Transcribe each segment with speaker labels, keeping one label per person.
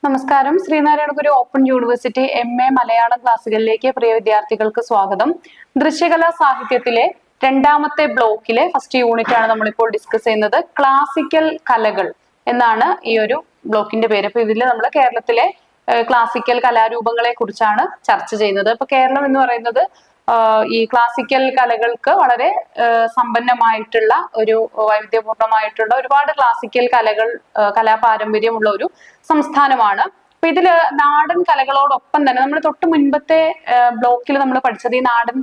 Speaker 1: നമസ്കാരം. ശ്രീനാരായണ ഗുരു open university MA Malayalam ക്ലാസ്സുകളിലേക്ക് പ്രിയ വിദ്യാർത്ഥികൾക്ക് സ്വാഗതം. ദൃശ്യകലാ സാഹിത്യത്തിലെ രണ്ടാമത്തെ ബ്ലോക്കിലെ ഫസ്റ്റ് യൂണിറ്റ് ആണ് നമ്മളിപ്പോൾ ഡിസ്കസ് ചെയ്യുന്നത്. ക്ലാസിക്കൽ കലകൾ എന്നാണ് ഈ ഒരു ബ്ലോക്കിന്റെ പേര്. അപ്പൊ ഇതിൽ നമ്മൾ കേരളത്തിലെ ക്ലാസിക്കൽ കലാരൂപങ്ങളെ കുറിച്ചാണ് ചർച്ച ചെയ്യുന്നത്. അപ്പൊ കേരളം എന്ന് പറയുന്നത് ഈ ക്ലാസിക്കൽ കലകൾക്ക് വളരെ സമ്പന്നമായിട്ടുള്ള ഒരു വൈവിധ്യപൂർണമായിട്ടുള്ള ഒരുപാട് ക്ലാസിക്കൽ കലകൾ കലാപാരമ്പര്യമുള്ള ഒരു സംസ്ഥാനമാണ്. അപ്പൊ ഇതില് നാടൻ കലകളോടൊപ്പം തന്നെ നമ്മൾ തൊട്ട് മുൻപത്തെ ബ്ലോക്കിൽ നമ്മൾ പഠിച്ചത് ഈ നാടൻ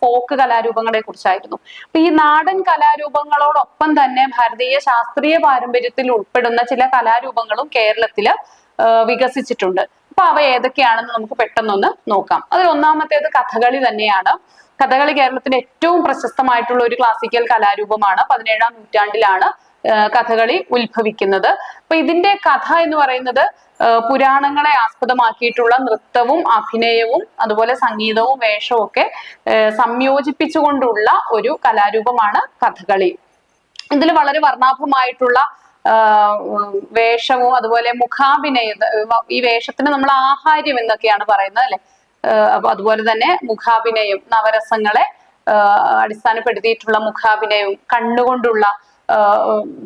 Speaker 1: ഫോക്ക് കലാരൂപങ്ങളെ കുറിച്ചായിരുന്നു. അപ്പൊ ഈ നാടൻ കലാരൂപങ്ങളോടൊപ്പം തന്നെ ഭാരതീയ ശാസ്ത്രീയ പാരമ്പര്യത്തിൽ ഉൾപ്പെടുന്ന ചില കലാരൂപങ്ങളും കേരളത്തില് വികസിച്ചിട്ടുണ്ട്. അപ്പൊ അവ ഏതൊക്കെയാണെന്ന് നമുക്ക് പെട്ടെന്നൊന്ന് നോക്കാം. അതിൽ ഒന്നാമത്തേത് കഥകളി തന്നെയാണ്. കഥകളി കേരളത്തിലെ ഏറ്റവും പ്രശസ്തമായിട്ടുള്ള ഒരു ക്ലാസിക്കൽ കലാരൂപമാണ്. 17ാം നൂറ്റാണ്ടിലാണ് കഥകളി ഉത്ഭവിക്കുന്നത്. അപ്പൊ ഇതിന്റെ കഥ എന്ന് പറയുന്നത് പുരാണങ്ങളെ ആസ്പദമാക്കിയിട്ടുള്ള നൃത്തവും അഭിനയവും അതുപോലെ സംഗീതവും വേഷവും ഒക്കെ സംയോജിപ്പിച്ചുകൊണ്ടുള്ള ഒരു കലാരൂപമാണ് കഥകളി. ഇതിൽ വളരെ വർണ്ണാഭമായിട്ടുള്ള വേഷവും അതുപോലെ മുഖാഭിനയ, ഈ വേഷത്തിന് നമ്മൾ ആഹാര്യം എന്നൊക്കെയാണ് പറയുന്നത് അല്ലെ. അപ്പൊ അതുപോലെ തന്നെ മുഖാഭിനയം, നവരസങ്ങളെ അടിസ്ഥാനപ്പെടുത്തിയിട്ടുള്ള മുഖാഭിനയവും കണ്ണുകൊണ്ടുള്ള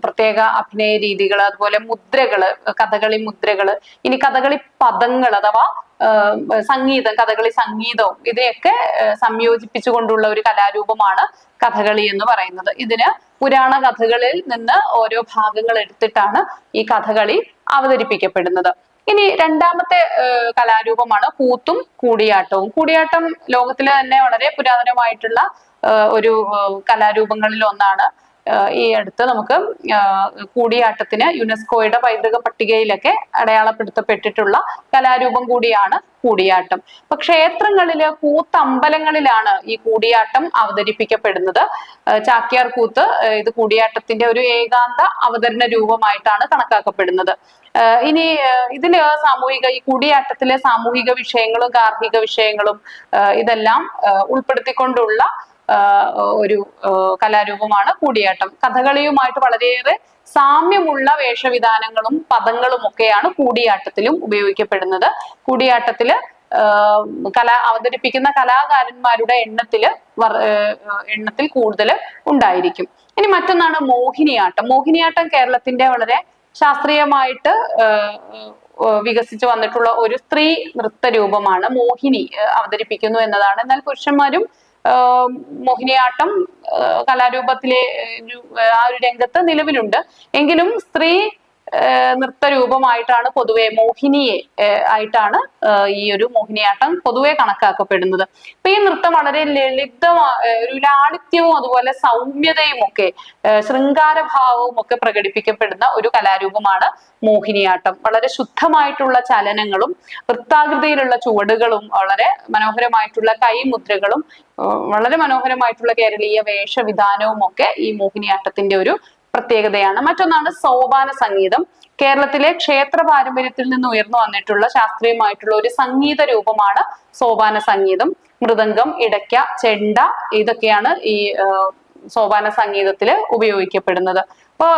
Speaker 1: പ്രത്യേക അഭിനയ രീതികൾ, അതുപോലെ മുദ്രകള്, കഥകളി മുദ്രകള്, ഇനി കഥകളി പദങ്ങൾ അഥവാ സംഗീതം, കഥകളി സംഗീതവും ഇവയൊക്കെ സംയോജിപ്പിച്ചുകൊണ്ടുള്ള ഒരു കലാരൂപമാണ് കഥകളി എന്ന് പറയുന്നത്. ഇതിന് പുരാണ കഥകളിൽ നിന്ന് ഓരോ ഭാഗങ്ങൾ എടുത്തിട്ടാണ് ഈ കഥകളി അവതരിപ്പിക്കപ്പെടുന്നത്. ഇനി രണ്ടാമത്തെ കലാരൂപമാണ് കൂത്തും കൂടിയാട്ടവും. കൂടിയാട്ടം ലോകത്തിലെ തന്നെ വളരെ പുരാതനമായിട്ടുള്ള ഒരു കലാരൂപങ്ങളിൽ ഒന്നാണ്. ഈ അടുത്ത് നമുക്ക് കൂടിയാട്ടത്തിന് യുനെസ്കോയുടെ പൈതൃക പട്ടികയിലൊക്കെ അടയാളപ്പെടുത്തപ്പെട്ടിട്ടുള്ള കലാരൂപം കൂടിയാണ് കൂടിയാട്ടം. അപ്പൊ ക്ഷേത്രങ്ങളില് കൂത്തമ്പലങ്ങളിലാണ് ഈ കൂടിയാട്ടം അവതരിപ്പിക്കപ്പെടുന്നത്. ചാക്യാർ കൂത്ത് ഇത് കൂടിയാട്ടത്തിന്റെ ഒരു ഏകാന്ത അവതരണ രൂപമായിട്ടാണ് കണക്കാക്കപ്പെടുന്നത്. ഇനി ഇതില് ഈ കൂടിയാട്ടത്തിലെ സാമൂഹിക വിഷയങ്ങളും ഗാർഹിക വിഷയങ്ങളും ഇതെല്ലാം ഉൾപ്പെടുത്തിക്കൊണ്ടുള്ള ഒരു കലാരൂപമാണ് കൂടിയാട്ടം. കഥകളിയുമായിട്ട് വളരെയേറെ സാമ്യമുള്ള വേഷവിധാനങ്ങളും പദങ്ങളും ഒക്കെയാണ് കൂടിയാട്ടത്തിലും ഉപയോഗിക്കപ്പെടുന്നത്. കൂടിയാട്ടത്തില് അവതരിപ്പിക്കുന്ന കലാകാരന്മാരുടെ എണ്ണത്തിൽ കൂടുതൽ ഉണ്ടായിരിക്കും. ഇനി മറ്റൊന്നാണ് മോഹിനിയാട്ടം. മോഹിനിയാട്ടം കേരളത്തിന്റെ വളരെ ശാസ്ത്രീയമായിട്ട് വികസിച്ചു വന്നിട്ടുള്ള ഒരു സ്ത്രീ നൃത്ത രൂപമാണ്. മോഹിനി അവതരിപ്പിക്കുന്നു എന്നതാണ്. എന്നാൽ പുരുഷന്മാരും മോഹിനിയാട്ടം കലാരൂപത്തിലെ ആ ഒരു രംഗത്ത് നിലവിലുണ്ട്. എങ്കിലും സ്ത്രീ നൃത്തരൂപമായിട്ടാണ് പൊതുവെ മോഹിനിയെ ആയിട്ടാണ് ഈ ഒരു മോഹിനിയാട്ടം പൊതുവെ കണക്കാക്കപ്പെടുന്നത്. അപ്പൊ ഈ നൃത്തം വളരെ ഒരു ലാളിത്യവും അതുപോലെ സൗമ്യതയും ഒക്കെ ശൃംഗാരഭാവവും ഒക്കെ പ്രകടിപ്പിക്കപ്പെടുന്ന ഒരു കലാരൂപമാണ് മോഹിനിയാട്ടം. വളരെ ശുദ്ധമായിട്ടുള്ള ചലനങ്ങളും വൃത്താകൃതിയിലുള്ള ചുവടുകളും വളരെ മനോഹരമായിട്ടുള്ള കൈമുദ്രകളും വളരെ മനോഹരമായിട്ടുള്ള കേരളീയ വേഷവിധാനവും ഒക്കെ ഈ മോഹിനിയാട്ടത്തിന്റെ ഒരു പ്രത്യേകതയാണ്. മറ്റൊന്നാണ് സോപാന സംഗീതം. കേരളത്തിലെ ക്ഷേത്ര പാരമ്പര്യത്തിൽ നിന്ന് ഉയർന്നു വന്നിട്ടുള്ള ശാസ്ത്രീയമായിട്ടുള്ള ഒരു സംഗീത രൂപമാണ് സോപാന സംഗീതം. മൃദംഗം, ഇടയ്ക്ക, ചെണ്ട ഇതൊക്കെയാണ് ഈ സോപാന സംഗീതത്തില് ഉപയോഗിക്കപ്പെടുന്നത്. അപ്പൊ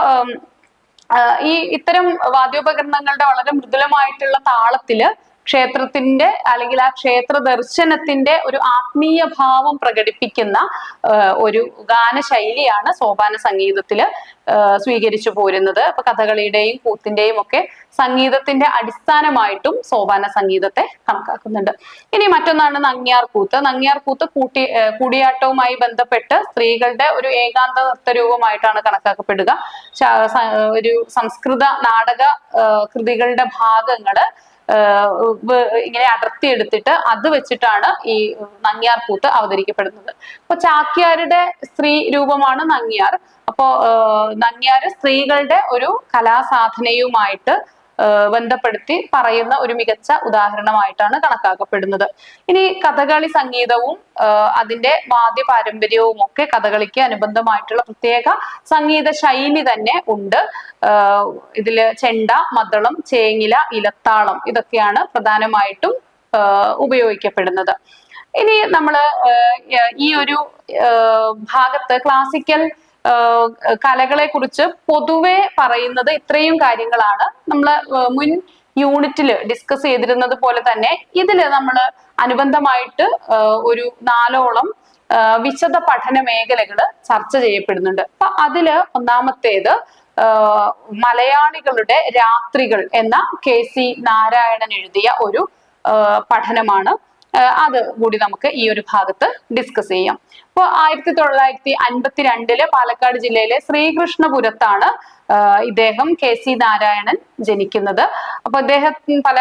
Speaker 1: ഇത്തരം വാദ്യോപകരണങ്ങളുടെ വളരെ മൃദുലമായിട്ടുള്ള താളത്തില് ക്ഷേത്രത്തിന്റെ അല്ലെങ്കിൽ ആ ക്ഷേത്ര ദർശനത്തിന്റെ ഒരു ആത്മീയ ഭാവം പ്രകടിപ്പിക്കുന്ന ഒരു ഗാനശൈലിയാണ് സോപാന സംഗീതത്തില് സ്വീകരിച്ചു പോരുന്നത്. അപ്പൊ കഥകളിയുടെയും കൂത്തിന്റെയും ഒക്കെ സംഗീതത്തിന്റെ അടിസ്ഥാനമായിട്ടും സോപാന സംഗീതത്തെ കണക്കാക്കുന്നുണ്ട്. ഇനി മറ്റൊന്നാണ് നങ്ങ്യാർ കൂത്ത്. നങ്ങ്യാർ കൂത്ത് കൂടിയാട്ടവുമായി ബന്ധപ്പെട്ട് സ്ത്രീകളുടെ ഒരു ഏകാന്ത നൃത്തരൂപമായിട്ടാണ് കണക്കാക്കപ്പെടുക. ഒരു സംസ്കൃത നാടക കൃതികളുടെ ഭാഗങ്ങള് ഇങ്ങനെ അടർത്തിയെടുത്തിട്ട് അത് വെച്ചിട്ടാണ് ഈ നങ്ങ്യാർ കൂത്ത് അവതരിക്കപ്പെടുന്നത്. അപ്പൊ ചാക്യാരുടെ സ്ത്രീ രൂപമാണ് നങ്ങ്യാർ. അപ്പോ നങ്ങ്യാര് സ്ത്രീകളുടെ ഒരു കലാസാധനയുമായിട്ട് ബന്ധപ്പെടുത്തി പറയുന്ന ഒരു മികച്ച ഉദാഹരണമായിട്ടാണ് കണക്കാക്കപ്പെടുന്നത്. ഇനി കഥകളി സംഗീതവും അതിന്റെ വാദ്യ പാരമ്പര്യവും ഒക്കെ കഥകളിക്ക് അനുബന്ധമായിട്ടുള്ള പ്രത്യേക സംഗീത ശൈലി തന്നെ ഉണ്ട്. ഇതില് ചെണ്ട, മദ്ദളം, ചേങ്ങില, ഇലത്താളം ഇതൊക്കെയാണ് പ്രധാനമായിട്ടും ഉപയോഗിക്കപ്പെടുന്നത്. ഇനി നമ്മള് ഈ ഒരു ഭാഗത്ത് ക്ലാസിക്കൽ കലകളെ കുറിച്ച് പൊതുവെ പറയുന്നത് ഇത്രയും കാര്യങ്ങളാണ്. നമ്മൾ മുൻ യൂണിറ്റിൽ ഡിസ്കസ് ചെയ്തിരുന്നത് പോലെ തന്നെ ഇതില് നമ്മൾ അനുബന്ധമായിട്ട് ഒരു 4ഓളം വിശദ പഠന മേഖലകള് ചർച്ച ചെയ്യപ്പെടുന്നുണ്ട്. അപ്പൊ അതില് ഒന്നാമത്തേത് മലയാളികളുടെ രാത്രികൾ എന്ന KC നാരായണൻ എഴുതിയ ഒരു പഠനമാണ്. അത് കൂടി നമുക്ക് ഈ ഒരു ഭാഗത്ത് ഡിസ്കസ് ചെയ്യാം. ഇപ്പൊ 1952 പാലക്കാട് ജില്ലയിലെ ശ്രീകൃഷ്ണപുരത്താണ് ഇദ്ദേഹം KC നാരായണൻ ജനിക്കുന്നത്. അപ്പൊ ഇദ്ദേഹം പല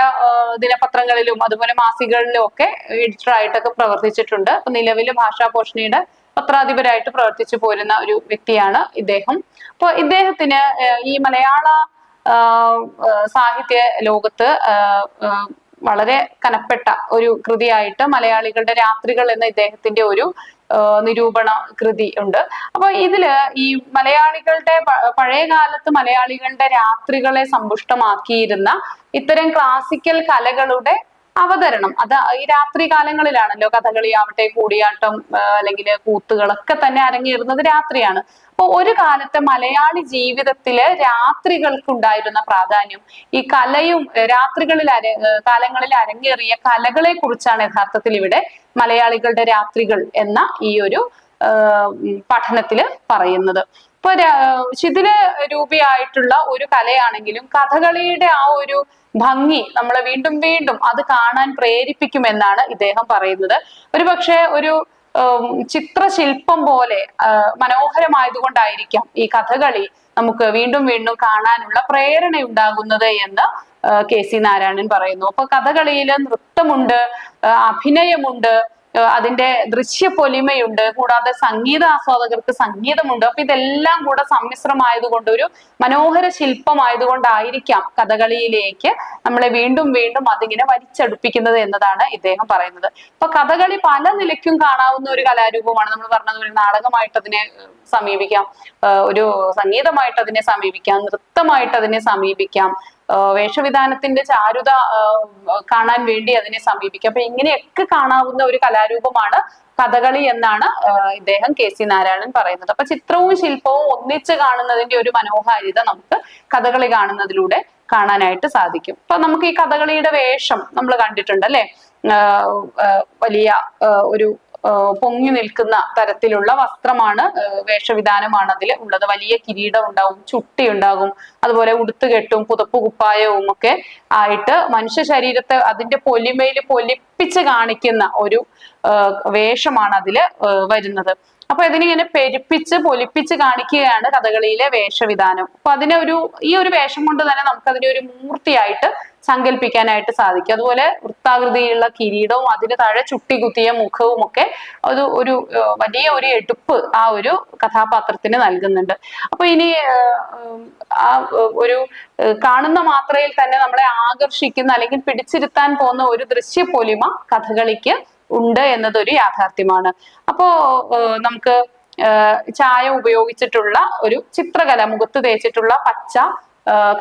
Speaker 1: ദിനപത്രങ്ങളിലും അതുപോലെ മാസികകളിലും ഒക്കെ എഡിറ്റർ ആയിട്ടൊക്കെ പ്രവർത്തിച്ചിട്ടുണ്ട്. അപ്പൊ നിലവില് ഭാഷാപോഷണിയുടെ പത്രാധിപരായിട്ട് പ്രവർത്തിച്ചു പോരുന്ന ഒരു വ്യക്തിയാണ് ഇദ്ദേഹം. അപ്പൊ ഇദ്ദേഹത്തിന് ഈ മലയാള സാഹിത്യ ലോകത്ത് വളരെ കനപ്പെട്ട ഒരു കൃതിയായിട്ട് മലയാളികളുടെ രാത്രികൾ എന്ന ഇദ്ദേഹത്തിന്റെ ഒരു നിരൂപണ കൃതി ഉണ്ട്. അപ്പൊ ഇതില് ഈ മലയാളികളുടെ പഴയ കാലത്ത് മലയാളികളുടെ രാത്രികളെ സമ്പുഷ്ടമാക്കിയിരുന്ന ഇത്തരം ക്ലാസിക്കൽ കലകളുടെ അവതരണം, അത് ഈ രാത്രി കാലങ്ങളിലാണല്ലോ. കഥകളി ആവട്ടെ, കൂടിയാട്ടം അല്ലെങ്കിൽ കൂത്തുകളൊക്കെ തന്നെ അരങ്ങേറുന്നത് രാത്രിയാണ്. അപ്പൊ ഒരു കാലത്തെ മലയാളി ജീവിതത്തില് രാത്രികൾക്കുണ്ടായിരുന്ന പ്രാധാന്യം, ഈ കലയും കാലങ്ങളിൽ അരങ്ങേറിയ കലകളെ കുറിച്ചാണ് യഥാർത്ഥത്തിൽ ഇവിടെ മലയാളികളുടെ രാത്രികൾ എന്ന ഈ ഒരു പഠനത്തില് പറയുന്നത്. ഇപ്പൊ ശിഥില രൂപിയായിട്ടുള്ള ഒരു കലയാണെങ്കിലും കഥകളിയുടെ ആ ഒരു ഭംഗി നമ്മളെ വീണ്ടും വീണ്ടും അത് കാണാൻ പ്രേരിപ്പിക്കുമെന്നാണ് ഇദ്ദേഹം പറയുന്നത്. ഒരുപക്ഷെ ഒരു ചിത്രശില്പം പോലെ മനോഹരമായതുകൊണ്ടായിരിക്കാം ഈ കഥകളി നമുക്ക് വീണ്ടും വീണ്ടും കാണാനുള്ള പ്രേരണ ഉണ്ടാകുന്നത് എന്ന് KC നാരായണൻ പറയുന്നു. അപ്പൊ കഥകളിയില് നൃത്തമുണ്ട്, അഭിനയമുണ്ട്, അതിന്റെ ദൃശ്യപൊലിമയുണ്ട്, കൂടാതെ സംഗീത ആസ്വാദകർക്ക് സംഗീതമുണ്ട്. അപ്പൊ ഇതെല്ലാം കൂടെ സമ്മിശ്രമായതുകൊണ്ട് ഒരു മനോഹര ശില്പമായതുകൊണ്ടായിരിക്കാം കഥകളിയിലേക്ക് നമ്മളെ വീണ്ടും വീണ്ടും അതിങ്ങനെ വലിച്ചടുപ്പിക്കുന്നത് എന്നതാണ് ഇദ്ദേഹം പറയുന്നത്. ഇപ്പൊ കഥകളി പല നിലയ്ക്കും കാണാവുന്ന ഒരു കലാരൂപമാണ്. നമ്മൾ പറഞ്ഞതുപോലെ നാടകമായിട്ട് അതിനെ സമീപിക്കാം, ഒരു സംഗീതമായിട്ട് അതിനെ സമീപിക്കാം, നൃത്തമായിട്ട് അതിനെ സമീപിക്കാം, വേഷവിധാനത്തിന്റെ ചാരുത കാണാൻ വേണ്ടി അതിനെ സമീപിക്കാം. അപ്പൊ ഇങ്ങനെയൊക്കെ കാണാവുന്ന ഒരു കലാരൂപമാണ് കഥകളി എന്നാണ് ഇദ്ദേഹം KC നാരായണൻ പറയുന്നത്. അപ്പൊ ചിത്രവും ശില്പവും ഒന്നിച്ച് കാണുന്നതിന്റെ ഒരു മനോഹാരിത നമുക്ക് കഥകളി കാണുന്നതിലൂടെ കാണാനായിട്ട് സാധിക്കും. അപ്പൊ നമുക്ക് ഈ കഥകളിയുടെ വേഷം നമ്മൾ കണ്ടിട്ടുണ്ട് അല്ലെ. വലിയ ഒരു പൊങ്ങി നിൽക്കുന്ന തരത്തിലുള്ള വസ്ത്രമാണ്, വേഷവിധാനമാണ് അതിൽ ഉള്ളത്. വലിയ കിരീടം ഉണ്ടാവും, ചുട്ടി ഉണ്ടാകും, അതുപോലെ ഉടുത്തുകെട്ടും പുതപ്പു കുപ്പായവും ഒക്കെ ആയിട്ട് മനുഷ്യ ശരീരത്തെ അതിന്റെ പൊലിമയിൽ പൊലിപ്പിച്ച് കാണിക്കുന്ന ഒരു വേഷമാണ് അതില് വരുന്നത്. അപ്പൊ ഇതിനിങ്ങനെ പെരുപ്പിച്ച് പൊലിപ്പിച്ച് കാണിക്കുകയാണ് കഥകളിയിലെ വേഷവിധാനം. അപ്പൊ ഈ ഒരു വേഷം കൊണ്ട് തന്നെ നമുക്ക് അതിനെ ഒരു മൂർത്തിയായിട്ട് സങ്കല്പിക്കാനായിട്ട് സാധിക്കും. അതുപോലെ വൃത്താകൃതിയിലുള്ള കിരീടവും അതിന് താഴെ ചുട്ടികുത്തിയ മുഖവും ഒക്കെ ഒരു വലിയ ഒരു എടുപ്പ് ആ ഒരു കഥാപാത്രത്തിന് നൽകുന്നുണ്ട്. അപ്പൊ ഇനി ആ ഒരു കാണുന്ന മാത്രയിൽ തന്നെ നമ്മളെ ആകർഷിക്കുന്ന അല്ലെങ്കിൽ പിടിച്ചിരുത്താൻ പോകുന്ന ഒരു ദൃശ്യപൊലിമ കഥകളിക്ക് ഉണ്ട് എന്നതൊരു യാഥാർത്ഥ്യമാണ്. അപ്പോ നമുക്ക് ചായ ഉപയോഗിച്ചിട്ടുള്ള ഒരു ചിത്രകല, മുഖത്ത് തേച്ചിട്ടുള്ള പച്ച,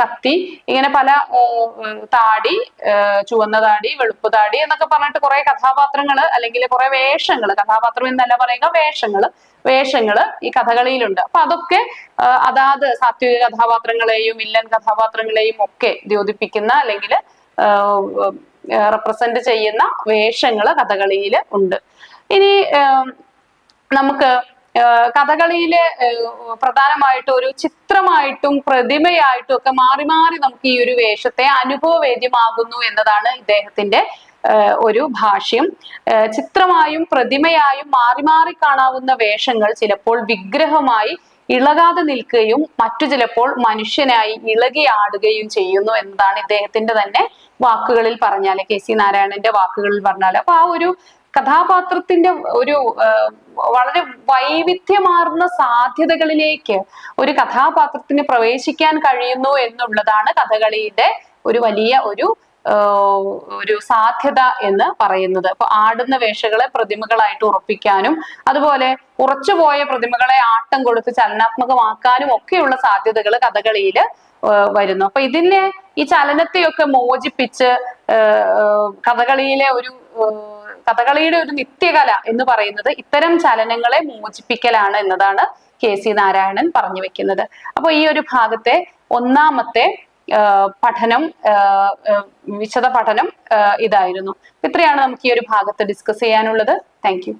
Speaker 1: കത്തി, ഇങ്ങനെ പല താടി, ചുവന്ന താടി, വെളുപ്പ് താടി എന്നൊക്കെ പറഞ്ഞിട്ട് കുറെ കഥാപാത്രങ്ങള് അല്ലെങ്കിൽ കുറെ വേഷങ്ങള്, കഥാപാത്രം എന്നല്ല പറയുക, വേഷങ്ങള് ഈ കഥകളിയിലുണ്ട്. അപ്പൊ അതൊക്കെ അതാത് സാത്വിക കഥാപാത്രങ്ങളെയും വില്ലൻ കഥാപാത്രങ്ങളെയും ഒക്കെ ദ്യോതിപ്പിക്കുന്ന അല്ലെങ്കിൽ റെപ്രസെന്റ് ചെയ്യുന്ന വേഷങ്ങള് കഥകളിയിൽ ഉണ്ട്. ഇനി നമുക്ക് കഥകളിയിലെ പ്രധാനമായിട്ടും ഒരു ചിത്രമായിട്ടും പ്രതിമയായിട്ടും ഒക്കെ മാറി മാറി നമുക്ക് ഈ ഒരു വേഷത്തെ അനുഭവവേദ്യമാകുന്നു എന്നതാണ് ഇദ്ദേഹത്തിന്റെ ഒരു ഭാഷ്യം. ചിത്രമായും പ്രതിമയായും മാറി മാറി കാണാവുന്ന വേഷങ്ങൾ ചിലപ്പോൾ വിഗ്രഹമായി ഇളകാതെ നിൽക്കുകയും മറ്റു ചിലപ്പോൾ മനുഷ്യനായി ഇളകിയാടുകയും ചെയ്യുന്നു എന്നതാണ് ഇദ്ദേഹത്തിന്റെ തന്നെ വാക്കുകളിൽ പറഞ്ഞാല്, KC നാരായണന്റെ വാക്കുകളിൽ പറഞ്ഞാല്. അപ്പൊ ആ ഒരു കഥാപാത്രത്തിന്റെ ഒരു വളരെ വൈവിധ്യമാർന്ന സാധ്യതകളിലേക്ക് ഒരു കഥാപാത്രത്തിന് പ്രവേശിക്കാൻ കഴിയുന്നു എന്നുള്ളതാണ് കഥകളിയുടെ ഒരു വലിയ ഒരു സാധ്യത എന്ന് പറയുന്നത്. അപ്പൊ ആടുന്ന വേഷങ്ങളെ പ്രതിമകളായിട്ട് ഉറപ്പിക്കാനും അതുപോലെ ഉറച്ചുപോയ പ്രതിമകളെ ആട്ടം കൊടുത്ത് ചലനാത്മകമാക്കാനും ഒക്കെയുള്ള സാധ്യതകൾ കഥകളിയില് വരുന്നു. അപ്പൊ ഈ ചലനത്തെയൊക്കെ മോചിപ്പിച്ച് കഥകളിയുടെ ഒരു നിത്യകല എന്ന് പറയുന്നത് ഇത്തരം ചലനങ്ങളെ മോചിപ്പിക്കലാണ് എന്നതാണ് KC നാരായണൻ പറഞ്ഞു വെക്കുന്നത്. അപ്പൊ ഈ ഒരു ഭാഗത്തെ ഒന്നാമത്തെ പഠനം വിശദ പഠനം ഇതായിരുന്നു. ഇത്രയാണ് നമുക്ക് ഈ ഒരു ഭാഗത്ത് ഡിസ്കസ് ചെയ്യാനുള്ളത്. Thank you.